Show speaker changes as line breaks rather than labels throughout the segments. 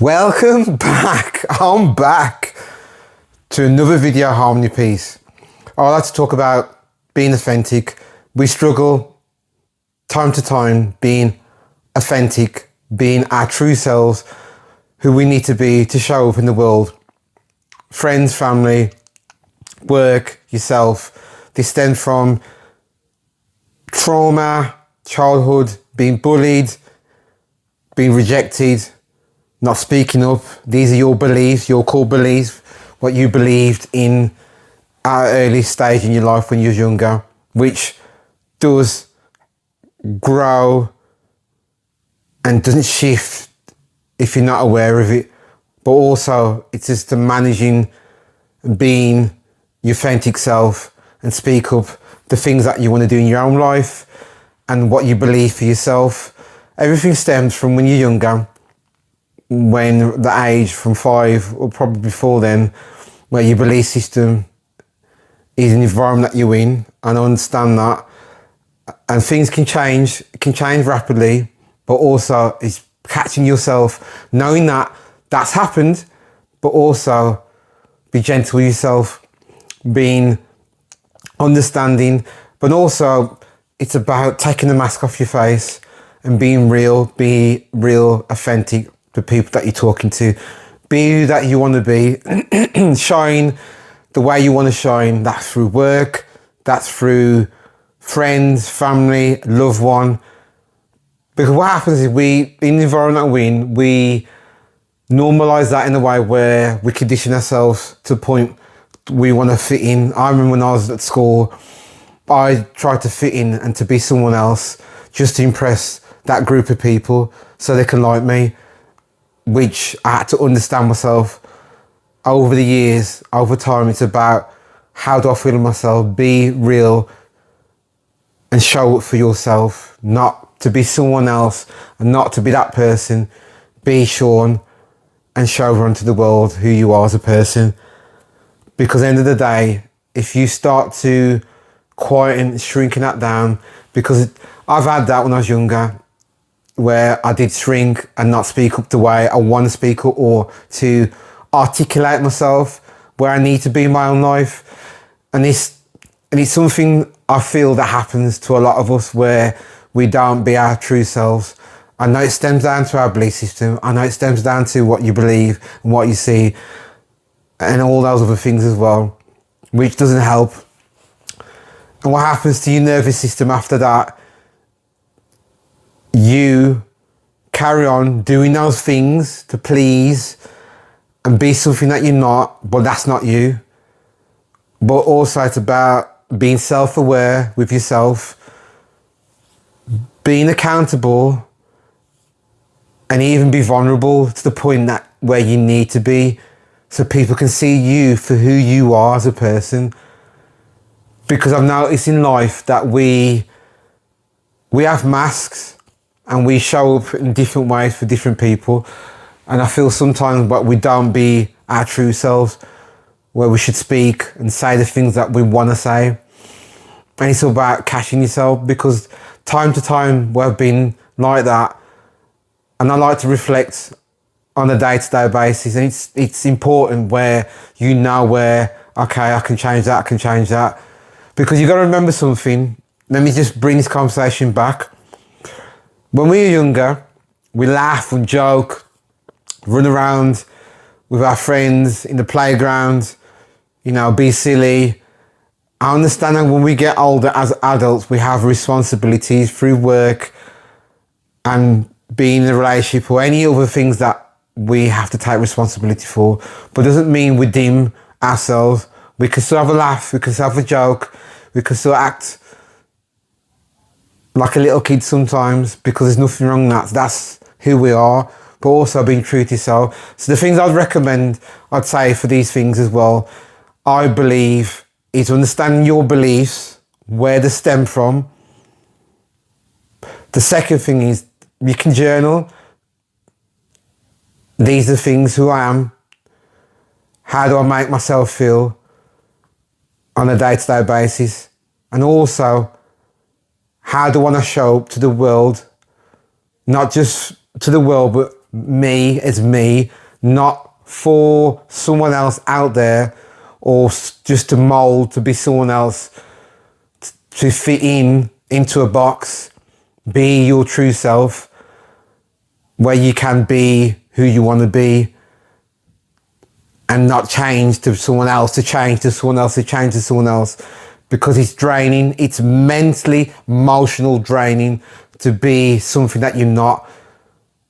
Welcome back. I'm back to another video harmony piece. I like to talk about being authentic. We struggle time to time being authentic, being our true selves, who we need to be to show up in the world. Friends, family, work, yourself. They stem from trauma, childhood, being bullied, being rejected, not speaking up. These are your beliefs, your core beliefs, what you believed in at an early stage in your life when you were younger, which does grow and doesn't shift if you're not aware of it. But also it's just the managing and being your authentic self and speak up the things that you want to do in your own life and what you believe for yourself. Everything stems from when you're younger, when the age from 5 or probably before then, where your belief system is an environment that you're in, and I understand that. And things can change rapidly, but also it's catching yourself, knowing that that's happened, but also be gentle with yourself, being understanding, but also it's about taking the mask off your face and being real, be real, authentic, the people that you're talking to. Be who that you want to be. Shine the way you want to shine. That's through work, that's through friends, family, loved one. Because what happens is in the environment that we're in, we normalise that in a way where we condition ourselves to the point we want to fit in. I remember when I was at school, I tried to fit in and to be someone else just to impress that group of people so they can like me, which I had to understand myself over the years, over time. It's about how do I feel in myself, be real and show up for yourself, not to be someone else and not to be that person. Be Sean and show around to the world who you are as a person. Because at the end of the day, if you start to quieten, shrinking that down, because I've had that when I was younger, where I did shrink and not speak up the way I want to speak up or to articulate myself where I need to be in my own life. And it's something I feel that happens to a lot of us where we don't be our true selves. I know it stems down to our belief system. I know it stems down to what you believe and what you see and all those other things as well, which doesn't help. And what happens to your nervous system after that? You carry on doing those things to please and be something that you're not, but that's not you. But also it's about being self-aware with yourself, being accountable, and even be vulnerable to the point that where you need to be so people can see you for who you are as a person. Because I've noticed in life that we have masks and we show up in different ways for different people. And I feel sometimes but we don't be our true selves, where we should speak and say the things that we want to say. And it's all about catching yourself, because time to time we've been like that. And I like to reflect on a day-to-day basis. And it's important where you know where, okay, I can change that, I can change that. Because you've got to remember something. Let me just bring this conversation back. When we were younger, we laugh and joke, run around with our friends in the playground, be silly. I understand that when we get older as adults, we have responsibilities through work and being in a relationship or any other things that we have to take responsibility for. But it doesn't mean we dim ourselves. We can still have a laugh, we can still have a joke, we can still act like a little kid sometimes, because there's nothing wrong with that. That's who we are, but also being true to yourself. So the things I'd recommend, I'd say for these things as well, I believe, is understanding your beliefs, where they stem from. The second thing is you can journal. These are the things who I am. How do I make myself feel on a day-to-day basis? And also, how do I want to show up to the world? Not just to the world, but me as me, not for someone else out there, or just to mold to be someone else, to fit into a box. Be your true self, where you can be who you want to be, and not change to someone else, to change to someone else, to change to someone else, because it's draining. It's mentally, emotional draining to be something that you're not,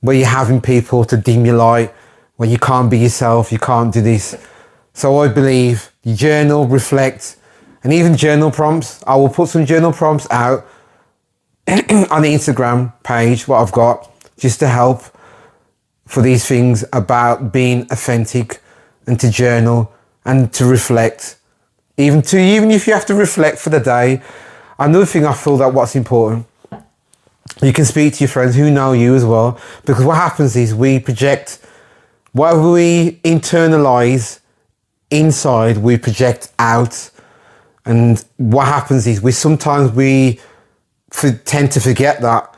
where you're having people to dim your light, where you can't be yourself, you can't do this. So I believe you journal, reflect, and even journal prompts. I will put some journal prompts out on the Instagram page, what I've got, just to help for these things about being authentic, and to journal and to reflect. Even if you have to reflect for the day. Another thing I feel that what's important, you can speak to your friends who know you as well, because what happens is we project whatever we internalize inside, we project out. And what happens is we sometimes tend to forget that,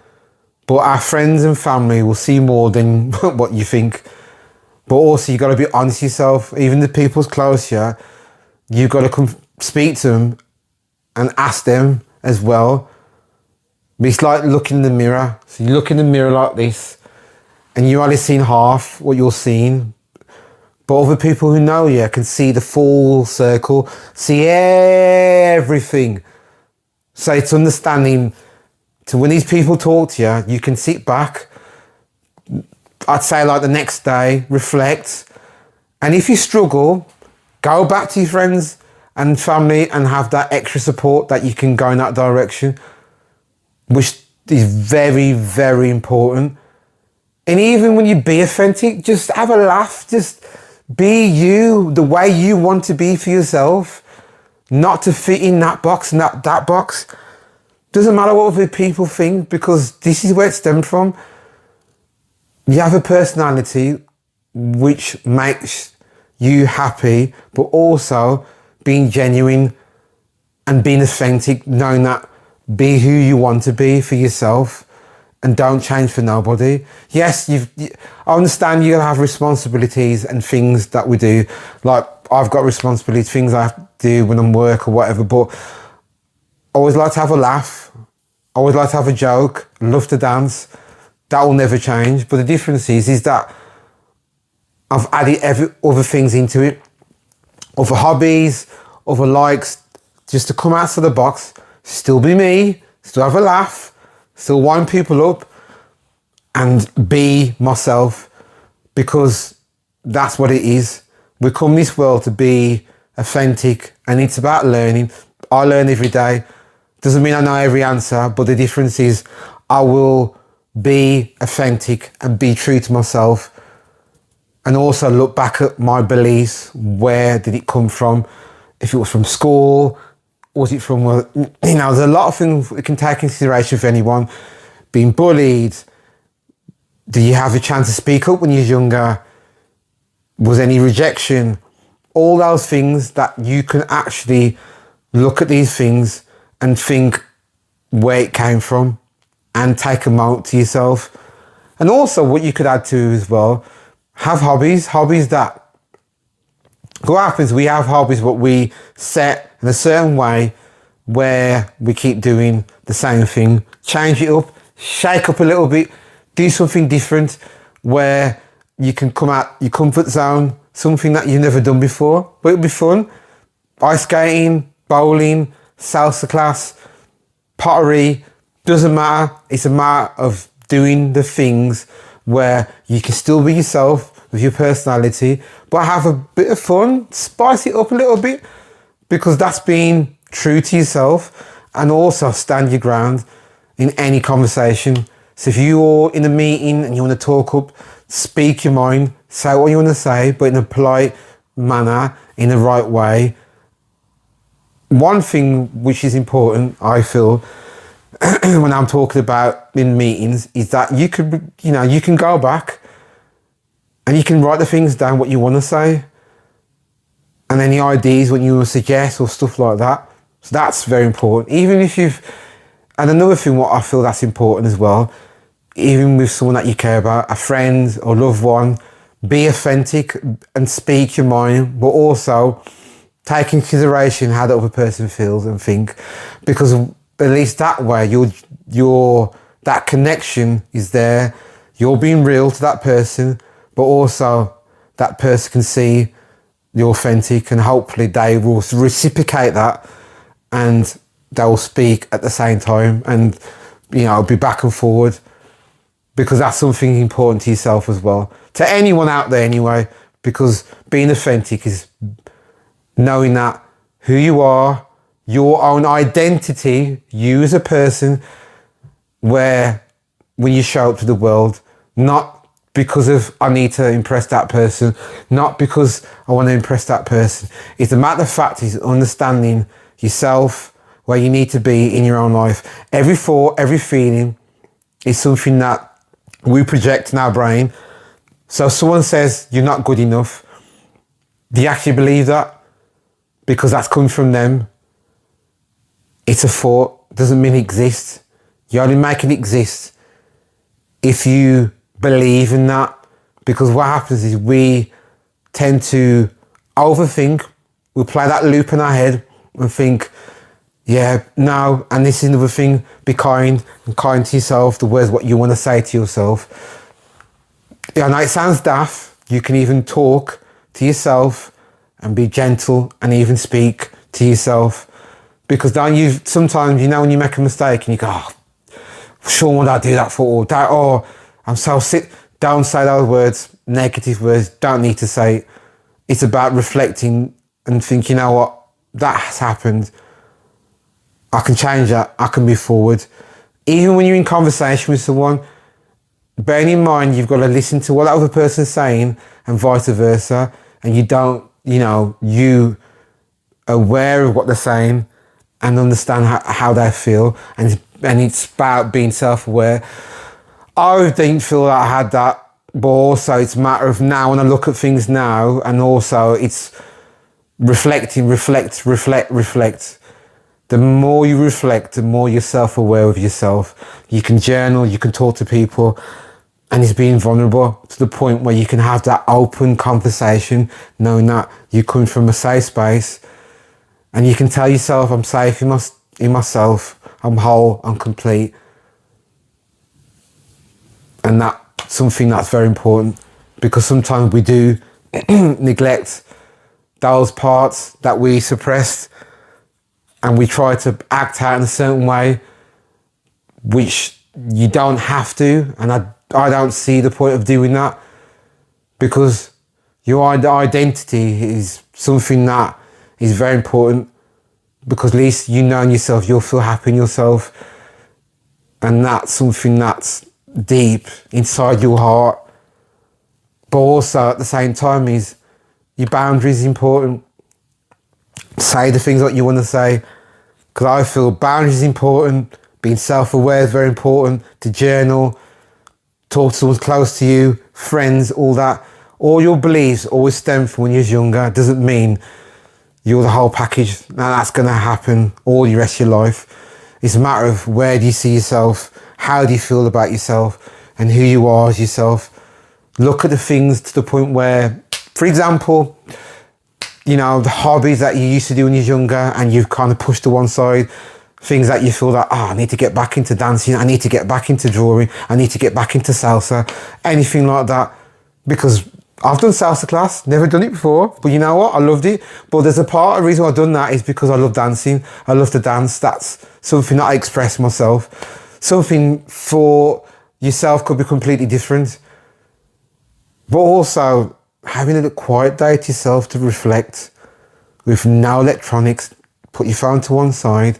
but our friends and family will see more than what you think. But also, you got to be honest with yourself. Even the people's close to you, you got to come speak to them and ask them as well. It's like looking in the mirror. So you look in the mirror like this, and you're only seeing half what you're seeing. But other people who know you can see the full circle, see everything. So it's understanding. So when these people talk to you, you can sit back. I'd say like the next day, reflect. And if you struggle, go back to your friends and family and have that extra support that you can go in that direction, which is very, very important. And even when you be authentic, just have a laugh. Just be you, the way you want to be for yourself, not to fit in that box, not that box. Doesn't matter what other people think, because this is where it stemmed from. You have a personality which makes you happy, but also being genuine and being authentic, knowing that be who you want to be for yourself and don't change for nobody. Yes, I understand you're gonna have responsibilities and things that we do. Like I've got responsibilities, things I have to do when I'm work or whatever, but I always like to have a laugh. I always like to have a joke, love to dance. That will never change. But the difference is that I've added other things into it, other hobbies, other likes, just to come out of the box, still be me, still have a laugh, still wind people up, and be myself, because that's what it is. We come this world to be authentic, and it's about learning. I learn every day. Doesn't mean I know every answer, but the difference is I will be authentic and be true to myself, and also look back at my beliefs. Where did it come from? If it was from school, was it from, there's a lot of things we can take into consideration for anyone. Being bullied, do you have a chance to speak up when you're younger? Was any rejection? All those things that you can actually look at these things and think where it came from, and take a moment to yourself. And also what you could add to as well, have hobbies that, what happens, we have hobbies but we set in a certain way where we keep doing the same thing. Change it up, shake up a little bit, do something different where you can come out your comfort zone, something that you've never done before, but it'll be fun. Ice skating, bowling, salsa class, pottery, doesn't matter. It's a matter of doing the things where you can still be yourself with your personality, but have a bit of fun, spice it up a little bit, because that's being true to yourself, and also stand your ground in any conversation. So if you're in a meeting and you want to talk up, speak your mind, say what you want to say, but in a polite manner, in the right way. One thing which is important, I feel, when I'm talking about in meetings, is that you can go back and you can write the things down what you want to say, and any ideas what you want to suggest or stuff like that. So that's very important. Even if and another thing what I feel that's important as well, even with someone that you care about, a friend or loved one, be authentic and speak your mind, but also take into consideration how the other person feels and think, because at least that way that connection is there. You're being real to that person, but also that person can see you're authentic, and hopefully they will reciprocate that and they will speak at the same time, and be back and forward, because that's something important to yourself as well, to anyone out there anyway, because being authentic is knowing that who you are, your own identity, you as a person, where when you show up to the world, not because of I need to impress that person, not because I want to impress that person. It's a matter of fact is understanding yourself, where you need to be in your own life. Every thought, every feeling is something that we project in our brain. So if someone says you're not good enough, do you actually believe that? Because that's coming from them. It's a thought, doesn't mean it exists. You only make it exist if you believe in that. Because what happens is we tend to overthink. We play that loop in our head and think, yeah, no, and this is another thing, be kind and kind to yourself. The words what you want to say to yourself. Yeah, I know it sounds daft. You can even talk to yourself and be gentle and even speak to yourself. Because sometimes, when you make a mistake and you go, oh, sure would I do that for all that? Oh, I'm so sick. Don't say those words, negative words, don't need to say it. It's about reflecting and thinking, you know what, that has happened. I can change that, I can move forward. Even when you're in conversation with someone, bearing in mind you've got to listen to what that other person's saying and vice versa, and you aware of what they're saying and understand how they feel, and it's about being self-aware. I didn't feel that I had that, but also it's a matter of now when I look at things now, and also it's reflect. The more you reflect, the more you're self-aware of yourself. You can journal, you can talk to people, and it's being vulnerable to the point where you can have that open conversation, knowing that you come from a safe space, and you can tell yourself, I'm safe in myself, I'm whole, I'm complete. And that's something that's very important, because sometimes we do neglect those parts that we suppressed, and we try to act out in a certain way, which you don't have to. And I don't see the point of doing that, because your identity is something that is very important, because at least you know in yourself, you'll feel happy in yourself. And that's something that's deep inside your heart. But also at the same time is your boundaries is important. Say the things that you want to say, because I feel boundaries is important. Being self-aware is very important. To journal, talk to someone close to you, friends, all that. All your beliefs always stem from when you're younger. It doesn't mean you're the whole package. Now that's going to happen all the rest of your life. It's a matter of where do you see yourself, how do you feel about yourself, and who you are as yourself. Look at the things to the point where, for example, the hobbies that you used to do when you're younger and you've kind of pushed to one side, things that you feel that, I need to get back into dancing, I need to get back into drawing, I need to get back into salsa, anything like that. Because I've done salsa class, never done it before, but you know what, I loved it. But there's a part of the reason I've done that is because I love dancing, I love to dance. That's something that I express myself. Something for yourself could be completely different. But also, having a quiet day to yourself to reflect with no electronics, put your phone to one side.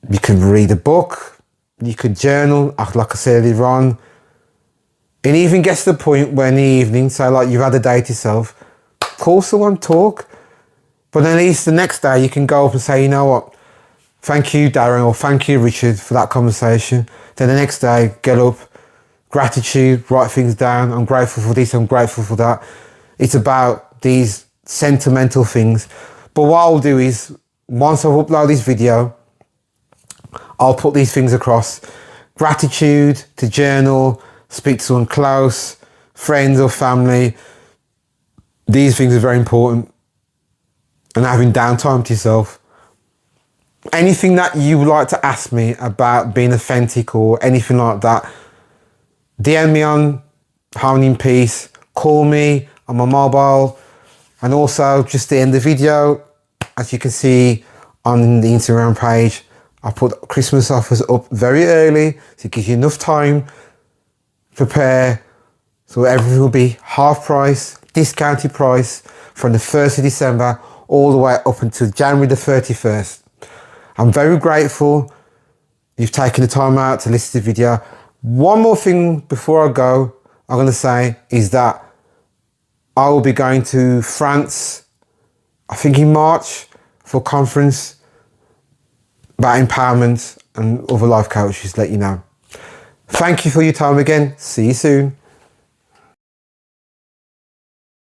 You could read a book, you could journal, like I said earlier on. It even gets to the point where in the evening, say like you've had a day to yourself, call someone, talk. But at least the next day you can go up and say, you know what, thank you Darren, or thank you Richard for that conversation. Then the next day, get up, gratitude, write things down. I'm grateful for this, I'm grateful for that. It's about these sentimental things. But what I'll do is, once I've uploaded this video, I'll put these things across. gratitude, to journal, speak to someone close, friends or family. These things are very important. And having downtime to yourself. Anything that you would like to ask me about being authentic or anything like that, DM me on Harmony in Peace, call me on my mobile, and also just to end the video, as you can see on the Instagram page, I put Christmas offers up very early, so it gives you enough time to prepare, so everything will be half price, discounted price from the 1st of December all the way up until January the 31st. I'm very grateful you've taken the time out to listen to the video. One more thing before I go, I'm going to say is that I will be going to France, I think in March, for a conference about empowerment and other life coaches, let you know. Thank you for your time again. See you soon.